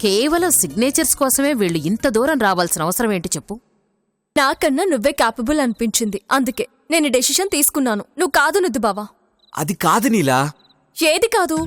కేవలం సిగ్నేచర్స్ కోసమే వీళ్ళు ఇంత దూరం రావాల్సిన అవసరం ఏంటి చెప్పు? నాకన్నా నువ్వే క్యాపబుల్ అనిపించింది, అందుకే నేను డెసిషన్ తీసుకున్నాను. నువ్వు కాదు నుద్దు బావా. అది కాదు నీలా. ఏది కాదు?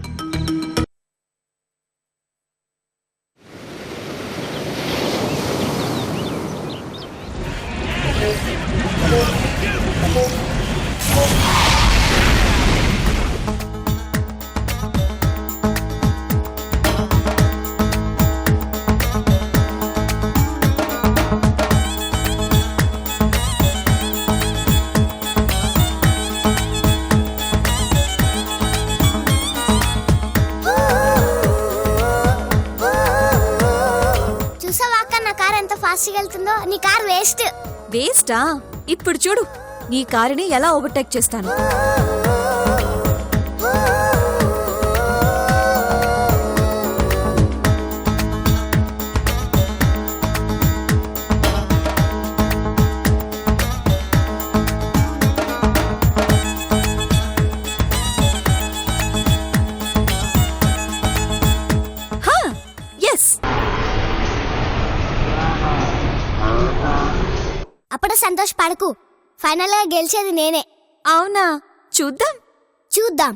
వెళ్తుందో నీ కార్ వేస్ట్. వేస్టా? ఇప్పుడు చూడు నీ కారుని ఎలా ఓవర్టేక్ చేస్తాను. అప్పుడు సంతోషపడకు, ఫైనల్ గా గెలిచేది నేనే. అవునా? చూద్దాం చూద్దాం.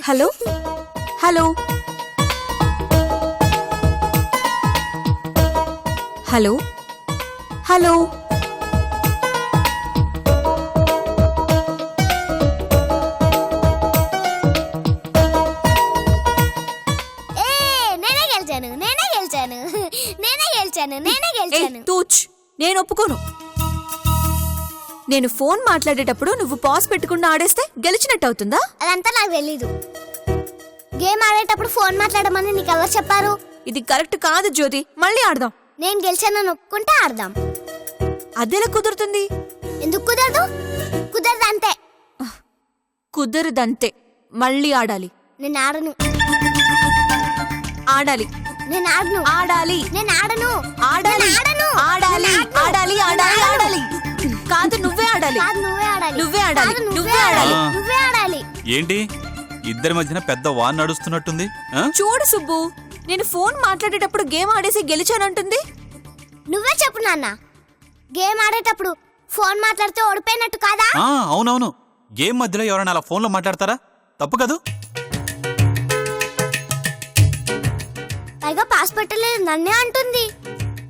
హలో హలో హలో హలో నేను ఒప్పుకోను. నేను ఫోన్ మాట్లాడేటప్పుడు నువ్వు పాస్ పెట్టకుండా ఆడేస్తే గెలిచినట్టు అవుతుందా? అదంతా నాకు తెలీదు. గేమ్ ఆడేటప్పుడు ఫోన్ మాట్లాడమని నీకు ఎవరు చెప్పారు? ఇది కరెక్ట్ కాదు జ్యోతి, మళ్ళీ ఆడదాం. నేను గెలిచానని ఒప్పుకుంటే ఆడదాం. అదెలా కుదురుతుంది? ఎందుకు కుదరదు? కుదరదంతే. కుదరదంతే. మళ్ళీ ఆడాలి. నేను ఆడను. ఆడాలి. నేను ఆడను. ఆడాలి. నేను ఆడను. ఆడాలి. ఆడాలి. ఆడాలి. ఆడాలి. ఆడాలి. కాదు నువ్వే ఆడాలి. నువ్వే ఆడాలి. నువ్వే ఆడాలి. నువ్వే ఆడాలి. నువ్వే ఆడాలి. ఏంటి ఇద్దరి మధ్యన పెద్ద వార్ నడుస్తున్నట్టుంది? చూడు సుబ్బు, నేను ఫోన్ మాట్లాడేటప్పుడు గేమ్ ఆడేసి గెలిచానంటుంది. నువ్వే చెప్పు నాన్న. గేమ్ ఆడేటప్పుడు ఫోన్ మాట్లాడితే ఓడిపోయినట్టు కాదా? అవునవును. గేమ్ మధ్యలో ఎవరైనా అలా ఫోన్లో మాట్లాడతారా? తప్పు కదూ. పైగా పాస్ పెట్టలేదు నన్నే అంటుంది.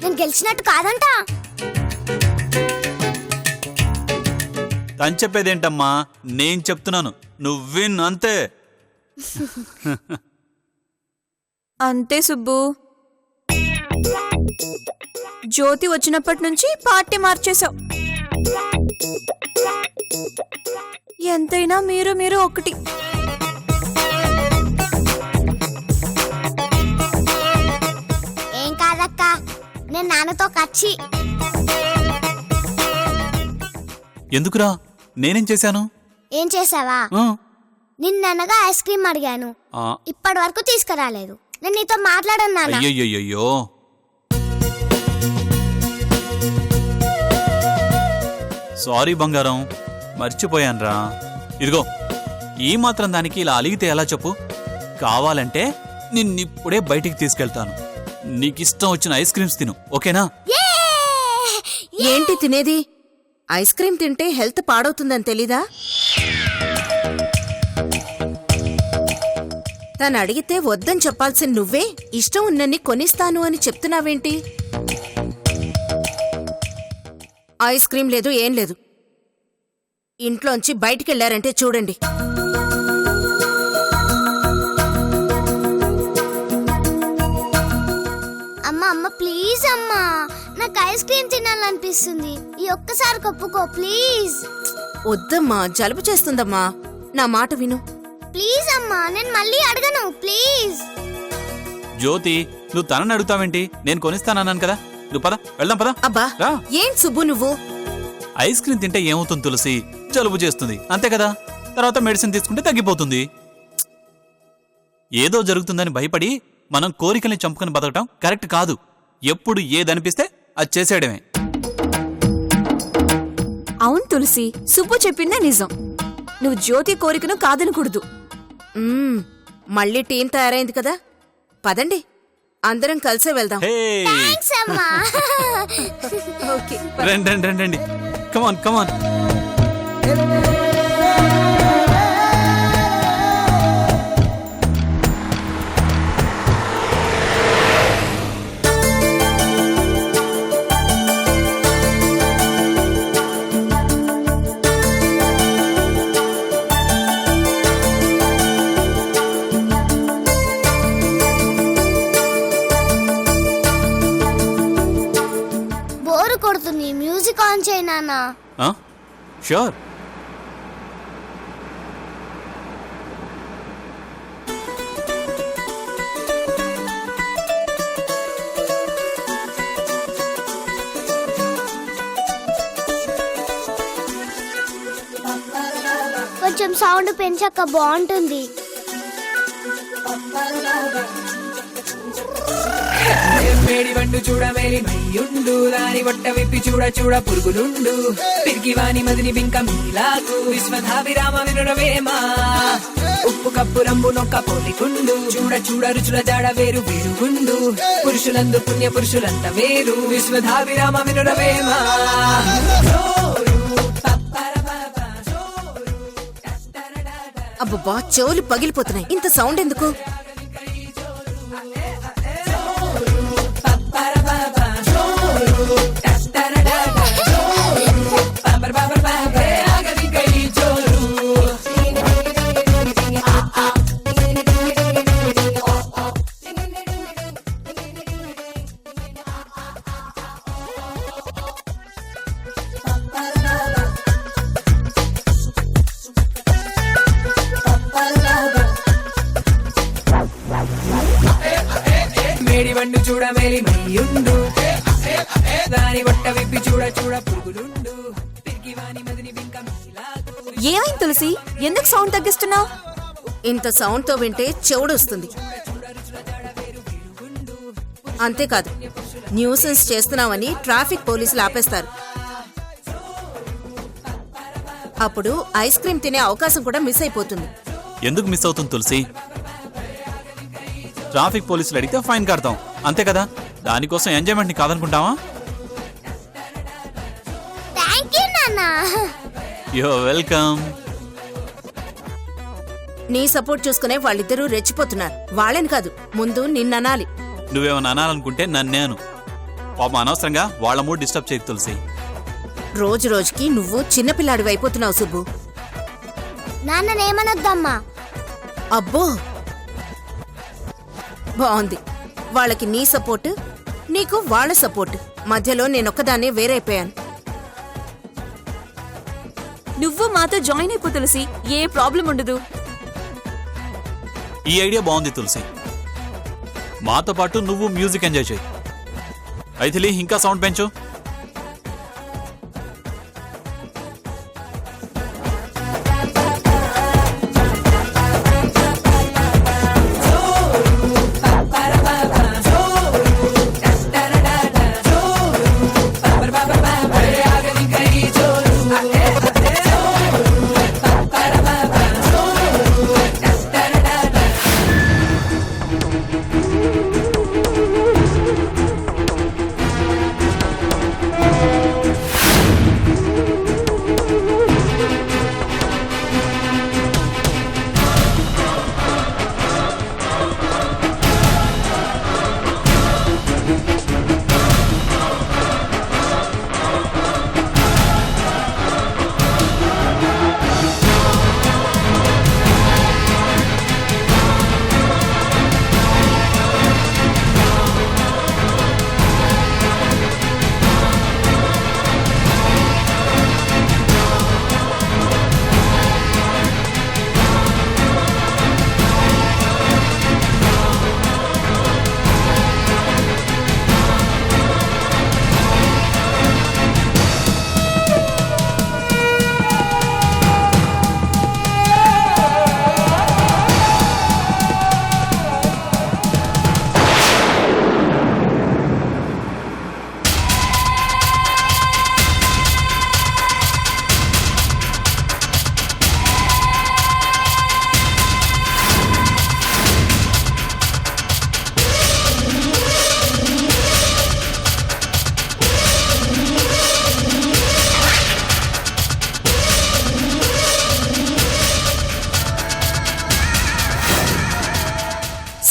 నేను గెలిచినట్టు కాదంట. తను చెప్పేదేంటమ్మా, నేను చెప్తున్నాను. నువ్విన్ అంతే. అంతే సుబ్బు. జ్యోతి వచ్చినప్పటి నుంచి పార్టీ మార్చేశావు. ఎంతైనా మీరు ఒకటి. ఏం కాదక్క, నేను నాన్నతో కచ్చి. ఎందుకురా? నేనేం చేశాను? ఏం చేసావా? నిన్ననగా ఐస్ క్రీమ్ అడిగాను, ఇప్పటి వరకు తీసుకురాలేదు. నేను నీతో మాట్లాడను నాన్న. అయ్యయ్యో, సారీ బంగారం, మర్చిపోయాన్రా. ఇదిగో, ఈ మాత్రం దానికి ఇలా అలిగితే ఎలా చెప్పు? కావాలంటే నిన్నిప్పుడే బయటికి తీసుకెళ్తాను. నీకిష్టం వచ్చిన ఐస్ క్రీమ్స్ తిను, ఓకేనా? ఏంటి తినేది? ఐస్ క్రీమ్ తింటే హెల్త్ పాడవుతుందని తెలీదా? తను అడిగితే వద్దని చెప్పాల్సిన నువ్వే ఇష్టం ఉన్నన్ని కొనిస్తాను అని చెప్తున్నావేంటి? ఐస్ క్రీమ్ లేదు, ఏం లేదు. ఇంట్లోంచి బయటికెళ్లారంటే చూడండి. అమ్మ ప్లీజ్ అమ్మా, నాకు ఐస్ క్రీమ్ తినాలనిపిస్తుంది. ఈ ఒక్కసారి ఒప్పుకో ప్లీజ్. వద్దమ్మా, జలుబు చేస్తుందమ్మా. నా మాట విను ప్లీజ్ అమ్మా, నేను మళ్ళీ అడగను ప్లీజ్. జ్యోతి, నువ్వు తనని అడుగుతావేంటి? నేను కొనిస్తానన్నాను కదా. నువ్వు పద, వెళ్దాం పద. అబ్బా, ఏం సుబ్బు నువ్వు? ఐస్ క్రీమ్ తింటే ఏమవుతుంది తులసి? జలుబు చేస్తుంది, అంతే కదా. తర్వాత మెడిసిన్ తీసుకుంటే తగ్గిపోతుంది. ఏదో జరుగుతుందని భయపడి మనం కోరికల్ని చంపుకొని బతకటం కరెక్ట్ కాదు. ఎప్పుడు ఏదనిపిస్తే అది చేసేయడమే. అవును తులసి, సుబ్బు చెప్పిందే నిజం. నువ్వు జ్యోతి కోరికను కాదనకూడదు. మళ్ళీ టీం తయారైంది కదా, పదండి అందరం కలిసే వెళ్దాం. హే థాంక్స్ అమ్మా. ఓకే రండి రండి రండి రండి, కమాన్ కమాన్. బోరు కొడుతుంది, మ్యూజిక్ ఆన్ చేయి నాన్న. షూర్. కొంచెం సౌండ్ పెంచాక బాగుంటుంది. మేడి వండు చూడ మేలి మయ్యుండు దాని వట్ట విప్పి చూడ చూడ పురుగులుండు పిరికి వాని మదిని బింక మీలాకు విశ్వధాభిరామ వినురవేమా ఉప్పు కప్పు రంబు నొక్క పోలికుండు చూడ చూడ రుచుల జాడ వేరు వేరుగుండు పురుషులందు పుణ్య పురుషులంత వేరు విశ్వధాభిరామ వినురవేమా. అబ్బబ్బా, చెవులు పగిలిపోతున్నాయి, ఇంత సౌండ్ ఎందుకు? మేడి వండు చూడ మేలి మయ్యుండు దాని వట్ట విప్పి చూడ చూడ పురుగులుండు పిరికి వాని మదిని బింక మీలాకు. ఏమైంది తులసి, ఎందుకు సౌండ్ తగ్గిస్తున్నావు? ఇంత సౌండ్ తో వింటే చెవుడొస్తుంది. అంతేకాదు, న్యూసెన్స్ చేస్తున్నామని ట్రాఫిక్ పోలీసులు ఆపేస్తారు. అప్పుడు ఐస్ క్రీమ్ తినే అవకాశం కూడా మిస్ అయిపోతుంది. ఎందుకు మిస్ అవుతుంది తులసి? ట్రాఫిక్ పోలీసులు అడిగితే ఫైన్ కడతాం, అంతే కదా. దానికోసం ఎంజాయ్మెంట్ ని కాదనుకుంటావా? థ్యాంక్ యూ నాన్న. Yo welcome. నీ సపోర్ట్ చూసుకునే వాళ్ళిద్దరూ రెచ్చిపోతున్నారు. వాళ్ళని కాదు, ముందు నిన్ననాలి. నువ్వేమన్నా అనాలనుకుంటే నన్నేను. పాపం అనవసరంగా వాళ్ళ మూడ్ డిస్టర్బ్ చేయకు తులసి. రోజు రోజుకి నువ్వు చిన్నపిల్లాడివి అయిపోతున్నావు సుబ్బు. నాన్ననేమనొద్దమ్మా. అబ్బో, బాగుంది. వాళ్ళకి నీ సపోర్ట్, నీకు వాళ్ళ సపోర్ట్. మధ్యలో నేనొక్కదాన్నే వేరైపోయాను. నువ్వు మాతో జాయిన్ అయిపో తులసి, ఏ ప్రాబ్లం ఉండదు. ఈ ఐడియా బాగుంది తులసి. మాతో పాటు నువ్వు మ్యూజిక్ ఎంజాయ్ చేయి. అయితే ఇంకా సౌండ్ పెంచు.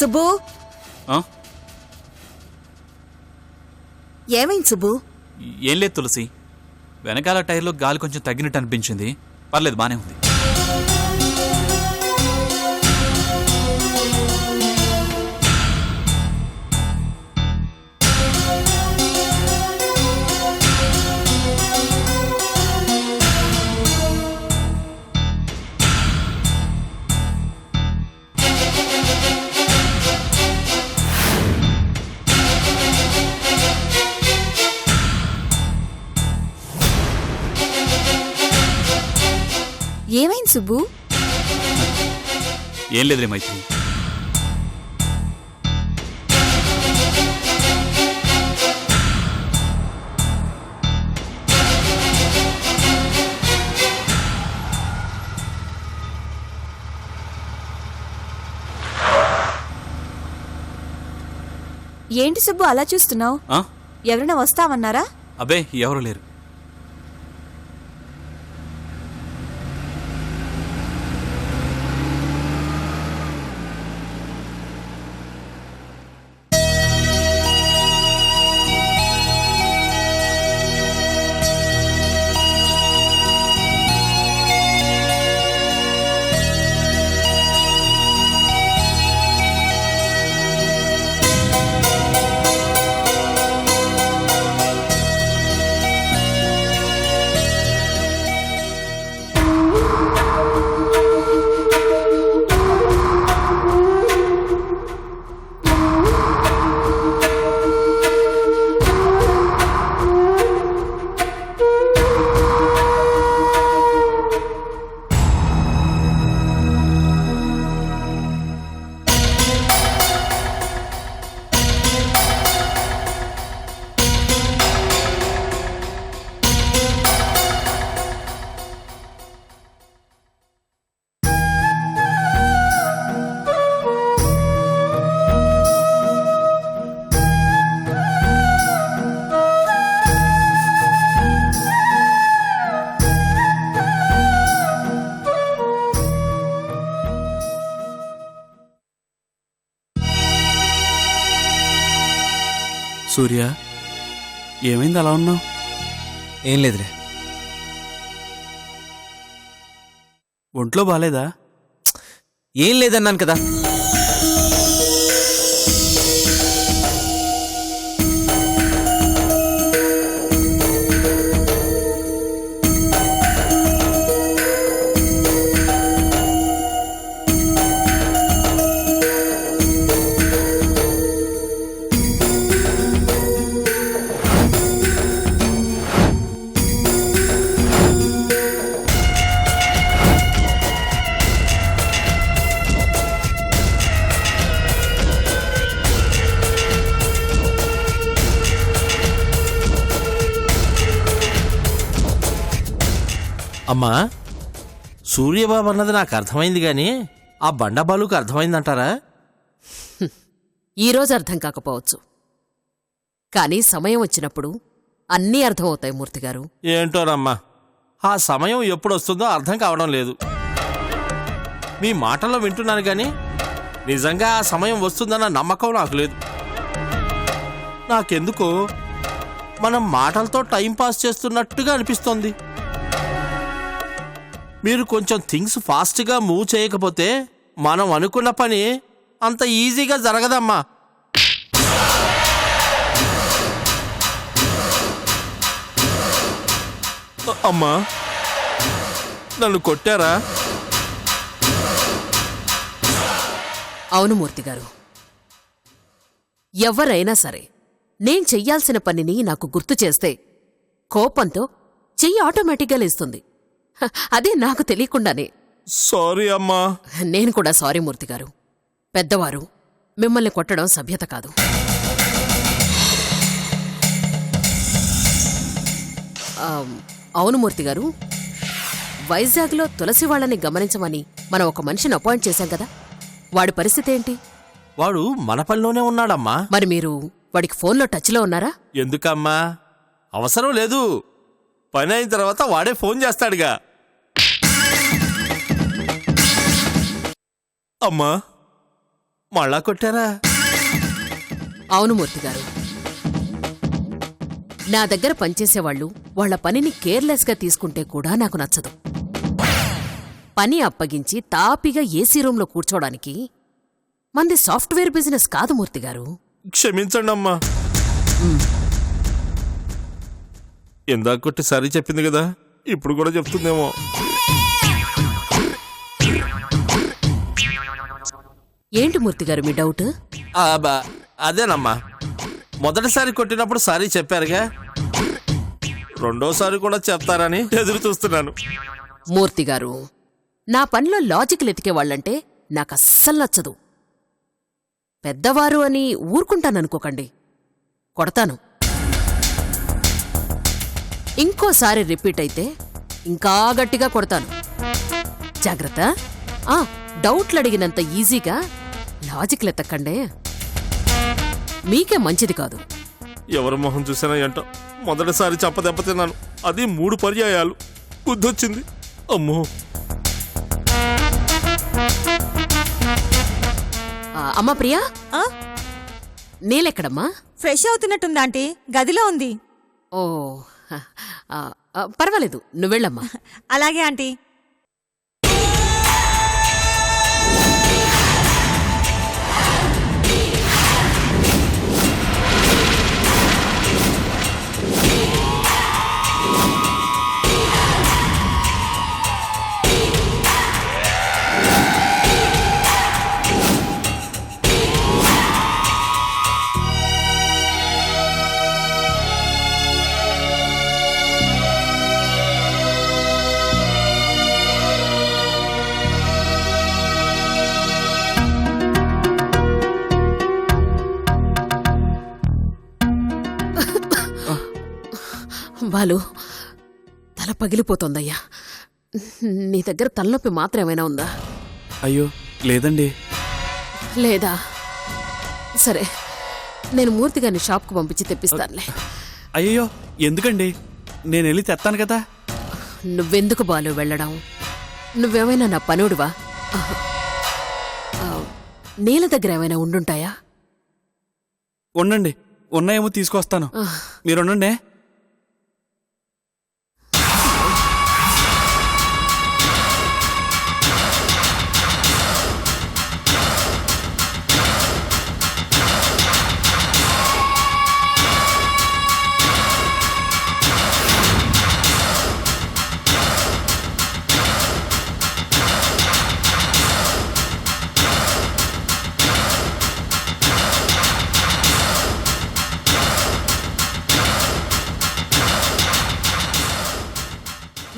సుబ్బు, ఆ? ఏమైంది సుబ్బు? ఏం లేదు తులసి, వెనకాల టైర్లో గాలి కొంచెం తగ్గినట్టు అనిపించింది. పర్లేదు, బానే ఉంది. ఏమైంది సుబ్బు? ఏం లేదులే మైత్రి. ఏంటి సుబ్బు అలా చూస్తున్నావు? ఆ? ఎవరైనా వస్తామన్నారా? అబ్బే, ఎవరు లేరు. సూర్య, ఏమైంది అలా ఉన్నావు? ఏం లేదులే. ఒంట్లో బాలేదా? ఏం లేదన్నాను కదా. అమ్మా, సూర్యబాబు అన్నది నాకు అర్థమైంది గాని ఆ బండబాలుకు అర్థమైందంటారా? ఈరోజు అర్థం కాకపోవచ్చు, కానీ సమయం వచ్చినప్పుడు అన్నీ అర్థమవుతాయి మూర్తిగారు. ఏంటోనమ్మా, ఆ సమయం ఎప్పుడు వస్తుందో అర్థం కావడం లేదు. మీ మాటల్లో వింటున్నాను గాని నిజంగా ఆ సమయం వస్తుందన్న నమ్మకం నాకు లేదు. నాకెందుకో మనం మాటలతో టైంపాస్ చేస్తున్నట్టుగా అనిపిస్తోంది. మీరు కొంచెం థింగ్స్ ఫాస్ట్గా మూవ్ చేయకపోతే మనం అనుకున్న పని అంత ఈజీగా జరగదమ్మా. అమ్మా, నన్ను కొట్టారా? అవును మూర్తిగారు, ఎవరైనా సరే నేను చెయ్యాల్సిన పనిని నాకు గుర్తు చేస్తే కోపంతో చెయ్యి ఆటోమేటిక్గా లేస్తుంది. అదే నాకు తెలియకుండానే. సారీ అమ్మా. నేను కూడా సారీ మూర్తిగారు. పెద్దవారు మిమ్మల్ని కొట్టడం సభ్యత కాదు. అవును మూర్తిగారు, వైజాగ్లో తులసి వాళ్ళని గమనించమని మనం ఒక మనిషిని అపాయింట్ చేశాం కదా, వాడి పరిస్థితి ఏంటి? వాడు మన పనిలోనే ఉన్నాడమ్మా. మరి మీరు వాడికి ఫోన్లో టచ్లో ఉన్నారా? ఎందుకమ్మా, అవసరం లేదు. పని అయిన తర్వాత వాడే ఫోన్ చేస్తాడుగా. అమ్మా, మళ్ళా కొట్టారా? అవును మూర్తి గారు, నా దగ్గర పనిచేసేవాళ్ళు వాళ్ళ పనిని కేర్లెస్గా తీసుకుంటే కూడా నాకు నచ్చదు. పని అప్పగించి తాపిగా ఏసీ రూంలో కూర్చోడానికి మంది సాఫ్ట్వేర్ బిజినెస్ కాదు మూర్తి గారు. క్షమించండి అమ్మా. ఇందాక కొట్టి సరి చెప్పింది కదా, ఇప్పుడు కూడా చెప్తుందేమో. ఏంటి మూర్తి గారు మీ డౌట్? అదేనమ్మా, మొదటిసారి కొట్టినప్పుడు సారీ చెప్పారుగా, రెండోసారి కూడా చెప్తారని ఎదురు చూస్తున్నాను. మూర్తి గారు, నా పనిలో లాజిక్ ఎతికేవాళ్లంటే నాకస్సలు నచ్చదు. పెద్దవారు అని ఊరుకుంటాననుకోకండి, కొడతాను. ఇంకోసారి రిపీట్ అయితే ఇంకా గట్టిగా కొడతాను. జాగ్రత్త. డౌట్లు అడిగినంత ఈజీగా లాజిక్లు ఎత్తకండే, మీకే మంచిది కాదు. ఎవరి మొహం చూసినా ఏంటో, మొదటిసారి చెప్పదెబ్బతిన్నాను, అది 3 పర్యాయాలు. బుద్ధొచ్చింది. అమ్మో. అమ్మా ప్రియా, నీలెక్కడమ్మా? ఫ్రెష్ అవుతున్నట్టుంది ఆంటీ, గదిలో ఉంది. ఓ పర్వాలేదు, నువ్వెళ్ళమ్మా. అలాగే ఆంటీ. బాలు, తల పగిలిపోతోందయ్యా. నీ దగ్గర తలనొప్పి మాత్రం ఏమైనా ఉందా? అయ్యో లేదండి. లేదా? సరే, నేను మూర్తిగారిని షాప్కు పంపించి తెప్పిస్తానులే. అయ్యో ఎందుకండి, నేను వెళ్ళి తెస్తాను కదా. నువ్వెందుకు బాలు వెళ్ళడం? నువ్వేమైనా నా పనుడివా? నీళ్ళ దగ్గర ఏమైనా ఉండుంటాయా? ఉండండి, ఉన్నాయేమో తీసుకొస్తాను, మీరుండండి.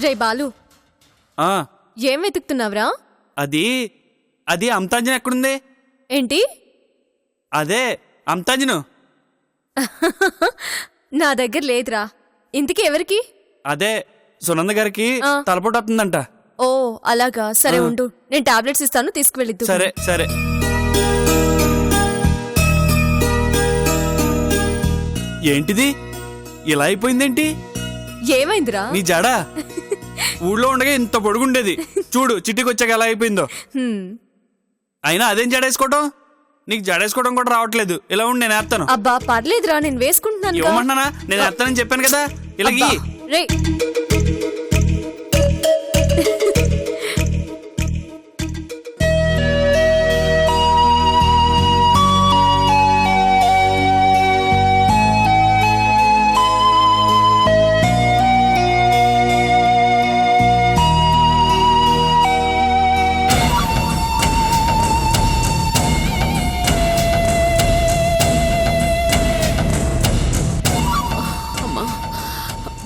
రే బాలు, ఆ, ఏం వెతుకుతున్నావురా? అది అమ్తాంజన్ ఎక్కడుంది? ఏంటి? అదే అమ్తాంజను. నా దగ్గర లేదురా. ఇంతకీ ఎవరికి? అదే సునంద గారికి తలపోటు వస్తుందంట. ఓ అలాగా, సరే ఉండు, నేను టాబ్లెట్స్ ఇస్తాను, తీసుకువెళ్ళిద్దు. సరే సరే. ఏంటిది ఇలా అయిపోయిందేంటి? ఏమైందిరా? నీ జడ ఊళ్ళో ఉండగా ఇంత పొడుగుండేది, చూడు చిట్టికొచ్చాక ఎలా అయిపోయిందో. అయినా అదేం జడేసుకోవటం, నీకు జడేసుకోవడం కూడా రావట్లేదు. ఇలా ఉండి నేను వేస్తాను. అబ్బా పర్లేదురా, నేను వేసుకుంటున్నాను. ఇవ్వమంటున్నానా? నేను వేస్తానని చెప్పాను కదా. ఇలాగి రే.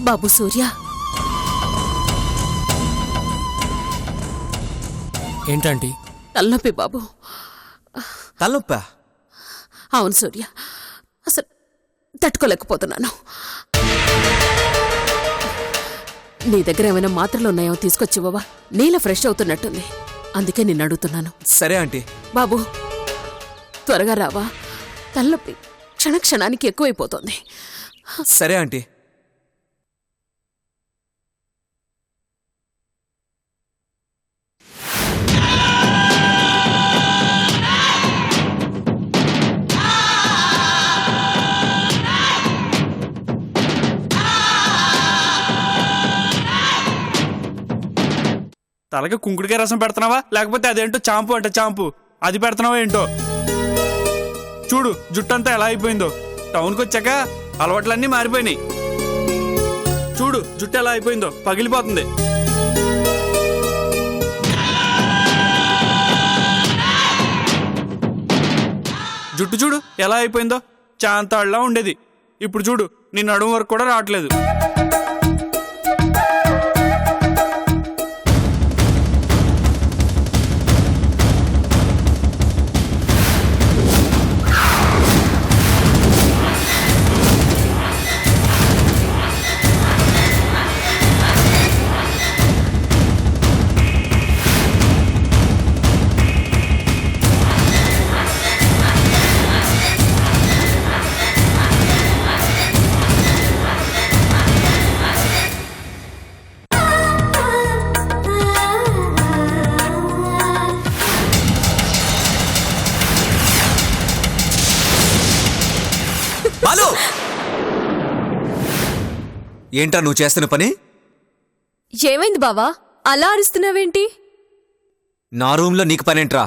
బాబు సూర్య, ఏంటంటీ? తలనొప్పి బాబు. తలనొప్పా? అవును సూర్య, అసలు తట్టుకోలేకపోతున్నాను. నీ దగ్గర ఏమైనా మాత్రలు ఉన్నాయో తీసుకొచ్చివ్వవా? నీళ్ళ ఫ్రెష్ అవుతున్నట్టుంది, అందుకే నిన్ను అడుగుతున్నాను. సరే ఆంటీ. బాబు త్వరగా రావా, తలనొప్పి క్షణక్షణానికి ఎక్కువైపోతోంది. సరే ఆంటీ. తలకి కుంకుడికాయ రసం పెడుతున్నావా లేకపోతే అదేంటో చాంపు అంటే చాంపు అది పెడుతున్నావా ఏంటో? చూడు జుట్టంతా ఎలా అయిపోయిందో. టౌన్కి వచ్చాక అలవాట్లన్నీ మారిపోయినాయి. చూడు జుట్టు ఎలా అయిపోయిందో, పగిలిపోతుంది. జుట్టు చూడు ఎలా అయిపోయిందో, చాంతాళ్ళలా ఉండేది. ఇప్పుడు చూడు నీ నడుము వరకు కూడా రావట్లేదు. బాలు! ఏంటా నువ్వు చేస్తున్న పని? ఏమైంది బావా, అలా అరుస్తున్నావేంటి? నా రూమ్లో నీకు పనేంట్రా?